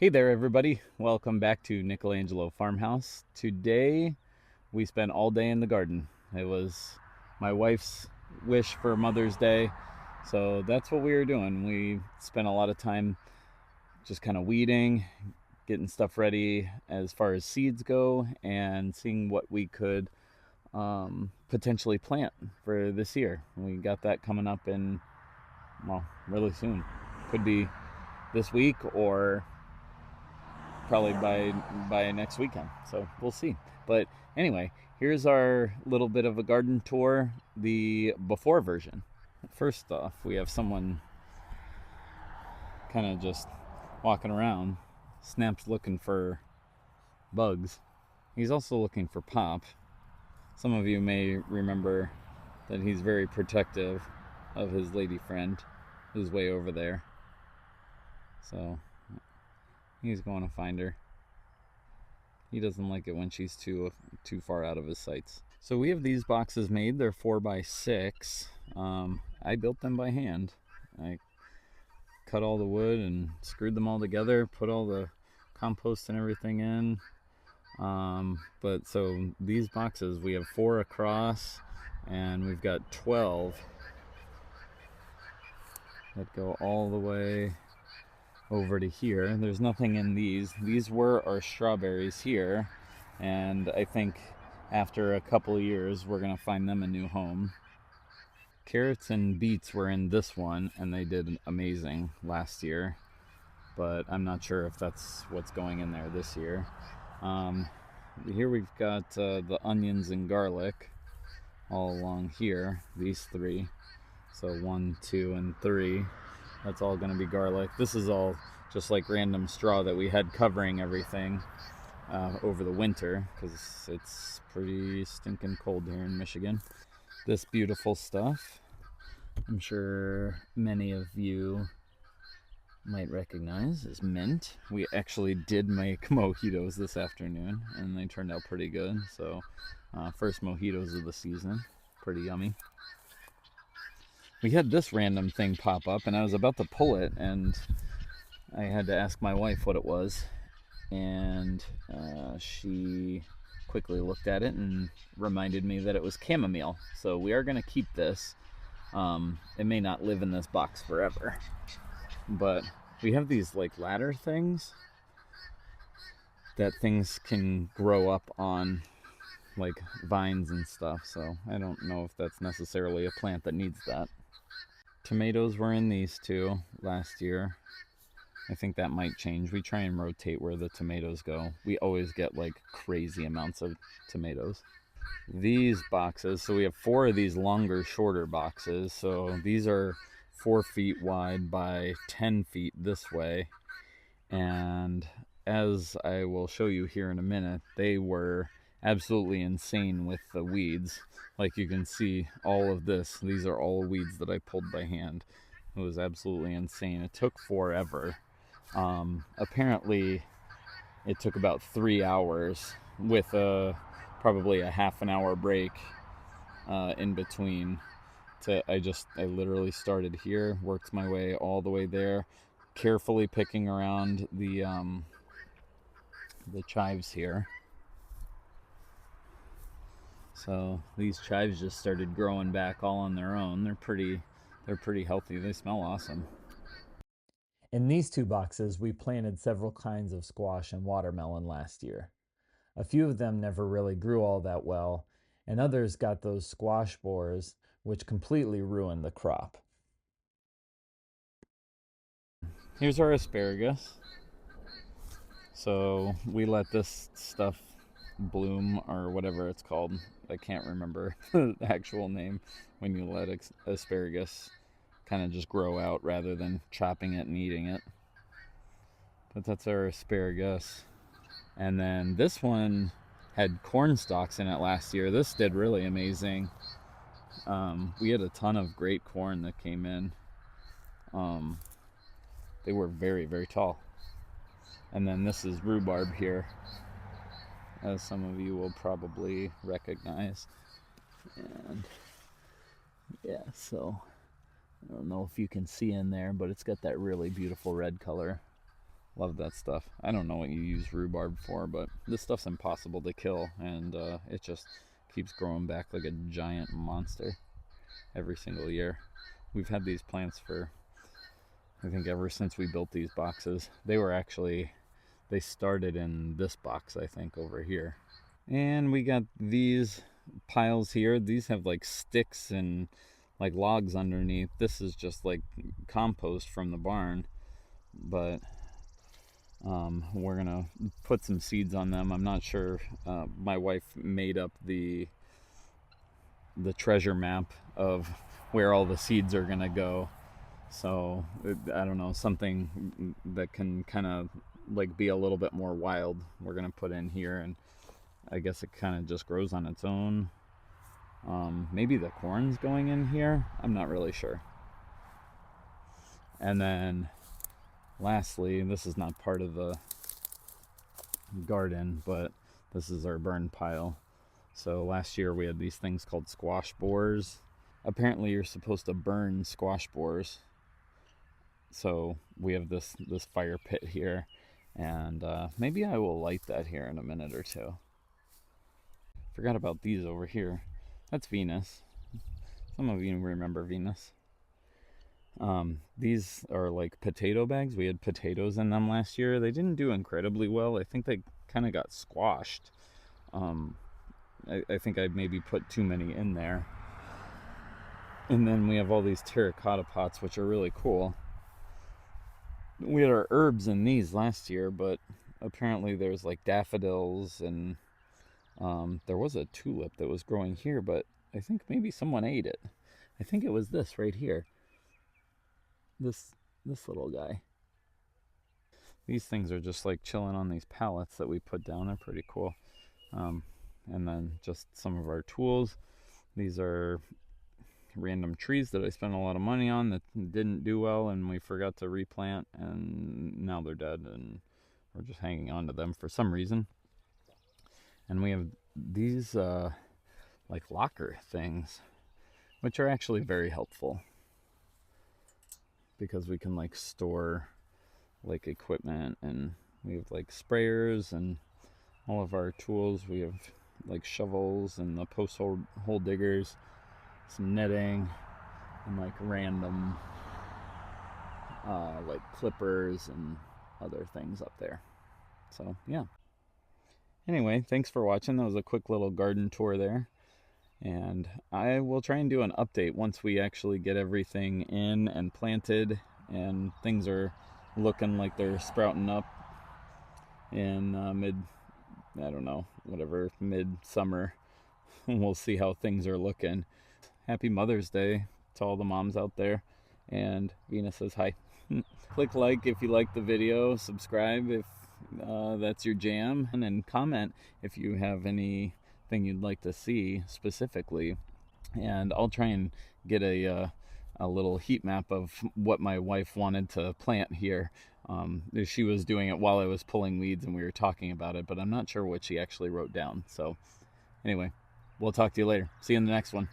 Hey there, everybody. Welcome back to Nicolangelo Farmhouse. Today, we spent all day in the garden. It was my wife's wish for Mother's Day, so that's what we were doing. We spent a lot of time just kind of weeding, getting stuff ready as far as seeds go, and seeing what we could potentially plant for this year. We got that coming up in, well, really soon. Could be this week or probably by next weekend. So we'll see. But anyway, here's our little bit of a garden tour, the before version. First off, we have someone kind of just walking around. Snap's looking for bugs. He's also looking for Pop. Some of you may remember that he's very protective of his lady friend who's way over there. So he's going to find her. He doesn't like it when she's too far out of his sights. So we have these boxes made. They're 4x6. I built them by hand. I cut all the wood and screwed them all together, put all the compost and everything in. But so these boxes, we have 4 across, and we've got 12 that go all the way over to here. There's nothing in these. These were our strawberries here, and I think after a couple of years we're gonna find them a new home. Carrots and beets were in this one, and they did amazing last year, but I'm not sure if that's what's going in there this year. Here we've got the onions and garlic all along here, these 3. So 1, 2, and 3. That's all going to be garlic. This is all just like random straw that we had covering everything over the winter because it's pretty stinking cold here in Michigan. This beautiful stuff, I'm sure many of you might recognize, is mint. We actually did make mojitos this afternoon, and they turned out pretty good. So first mojitos of the season, pretty yummy. We had this random thing pop up, and I was about to pull it, and I had to ask my wife what it was, and she quickly looked at it and reminded me that it was chamomile. So we are going to keep this. It may not live in this box forever, but we have these like ladder things that things can grow up on, like vines and stuff. So I don't know if that's necessarily a plant that needs that. Tomatoes were in these 2 last year. I think that might change. We try and rotate where the tomatoes go. We always get like crazy amounts of tomatoes. These boxes, so we have 4 of these longer, shorter boxes. So these are 4 feet wide by 10 feet this way. And as I will show you here in a minute, they were absolutely insane with the weeds. Like you can see all of this. These are all weeds that I pulled by hand. It was absolutely insane. It took forever. Apparently, it took about 3 hours with probably a half an hour break in between. I literally started here, worked my way all the way there, carefully picking around the chives here. So these chives just started growing back all on their own. They're pretty healthy. They smell awesome. In these 2 boxes, we planted several kinds of squash and watermelon last year. A few of them never really grew all that well, and others got those squash borers, which completely ruined the crop. Here's our asparagus. So we let this stuff bloom, or whatever it's called. I can't remember the actual name when you let asparagus kind of just grow out rather than chopping it and eating it. But that's our asparagus. And then this one had corn stalks in it last year. This did really amazing. We had a ton of great corn that came in. They were very, very tall. And then this is rhubarb here, as some of you will probably recognize. And yeah, so I don't know if you can see in there, but it's got that really beautiful red color. Love that stuff. I don't know what you use rhubarb for, but this stuff's impossible to kill, and it just keeps growing back like a giant monster every single year. We've had these plants for, I think, ever since we built these boxes. They started in this box, I think, over here. And we got these piles here. These have like sticks and like logs underneath. This is just like compost from the barn, but we're gonna put some seeds on them. I'm not sure. My wife made up the treasure map of where all the seeds are gonna go. So I don't know, something that can kind of like be a little bit more wild. We're gonna put in here, and I guess it kind of just grows on its own. Maybe the corn's going in here. I'm not really sure. And then lastly, this is not part of the garden, but this is our burn pile. So last year we had these things called squash borers. Apparently you're supposed to burn squash borers. So we have this fire pit here, and maybe I will light that here in a minute or two. Forgot about these over here. That's Venus. Some of you remember Venus. These are like potato bags. We had potatoes in them last year. They didn't do incredibly well. I think they kind of got squashed. I think I maybe put too many in there. And then we have all these terracotta pots, which are really cool. We had our herbs in these last year, but apparently there's like daffodils, and there was a tulip that was growing here, but I think maybe someone ate it. I think it was this right here. This little guy. These things are just like chilling on these pallets that we put down. They're pretty cool. And then just some of our tools. These are random trees that I spent a lot of money on that didn't do well, and we forgot to replant, and now they're dead, and we're just hanging on to them for some reason. And we have these like locker things, which are actually very helpful because we can like store like equipment, and we have like sprayers and all of our tools. We have like shovels and the post hole diggers, some netting, and like random like clippers and other things up there. So yeah. Anyway, thanks for watching. That was a quick little garden tour there. And I will try and do an update once we actually get everything in and planted and things are looking like they're sprouting up in mid-summer. We'll see how things are looking. Happy Mother's Day to all the moms out there. And Venus says hi. Click like if you like the video, subscribe if that's your jam, and then comment if you have anything you'd like to see specifically. And I'll try and get a little heat map of what my wife wanted to plant here. She was doing it while I was pulling weeds and we were talking about it, but I'm not sure what she actually wrote down. So anyway, we'll talk to you later. See you in the next one.